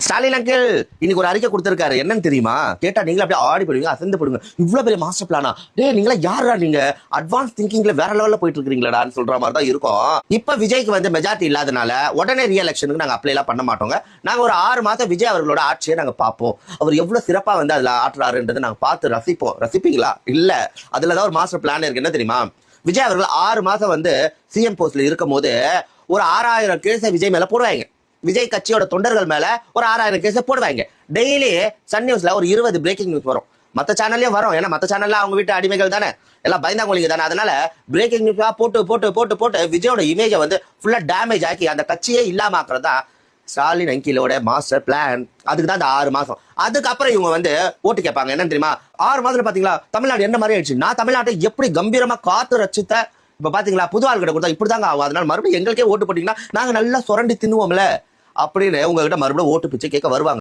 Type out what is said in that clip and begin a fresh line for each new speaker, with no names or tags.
Stalin uncle இன்னைக்கு ஒரு அறிக்கை கொடுத்திருக்காரு. என்னன்னு தெரியுமா? கேட்டா நீங்களே அப்படியே ஆடி போடுவீங்க, அசந்து போடுங்க. இவ்வளவு பெரிய மாஸ்டர் பிளானா? டே நீங்களா யாரா? நீங்க அட்வான்ஸ் திங்கிங்ல வேற லெவல்ல போயிட்டு இருக்கீங்களாடான்னு சொல்ற மாதிரி தான் இருக்கும். இப்ப விஜய்க்கு வந்து மெஜாரிட்டி இல்லாதனால உடனே ரீஎலெக்ஷனுக்கு நாங்க அப்ளை எல்லாம் பண்ண மாட்டோங்க. நாங்க ஒரு 6 மாதம் விஜய் அவர்களோட ஆட்சியை நாங்க பார்ப்போம். அவர் எவ்வளவு சிறப்பா வந்து அதுல ஆற்றுறாருன்றதை நாங்க பார்த்து ரசிப்போம். ரசிப்பீங்களா? இல்ல, அதுலதான் ஒரு மாஸ்டர் பிளான் இருக்கு. என்ன தெரியுமா? விஜய் அவர்கள் 6 மாதம் வந்து சிஎம் போஸ்ட்ல இருக்கும் போது ஒரு 6000 கேஸை விஜய் மேல போடுவாங்க. விஜய் கட்சியோட தொண்டர்கள் மேல ஒரு 6000 கேஸை போடுவாங்க. டெய்லி சன் நியூஸ்ல ஒரு 20 பிரேக்கிங் நியூஸ் வரும். மத்த சேனல்லயும் வரும். ஏன்னா மத்த சேனல்ல அவங்க வீட்டு அடிமைகள் தானே, எல்லாம் பயந்தாங்கொழிங்க தானே. அதனால பிரேக்கிங் நியூஸா போட்டு போட்டு போட்டு போட்டு விஜயோட இமேஜை வந்து ஃபுல்லா டேமேஜ் ஆக்கி அந்த கட்சியே இல்லாம ஆக்குறதா ஸ்டாலின் அங்கிலோட மாஸ்டர் பிளான். அதுக்கு தான் இந்த 6 மாசம். அதுக்கப்புறம் இவங்க வந்து ஓட்டு கேட்பாங்க. என்னன்னு தெரியுமா? 6 மாதத்துல பாத்தீங்களா தமிழ்நாடு என்ன மாதிரி ஆயிடுச்சு. நான் தமிழ்நாட்டை எப்படி கம்பீரமா காத்து ரச்சித்த இப்ப பாத்தீங்களா புது ஆள்கிட்ட கொடுத்தா இப்படிதாங்க ஆகும். அதனால மறுபடியும் எங்களுக்கே ஓட்டு போட்டீங்கன்னா நாங்க நல்லா சுரண்டி தின்னுவோம்ல அப்படின்னு உங்ககிட்ட மறுபடியும் ஓட்டு பிச்சை கேட்க வருவாங்க.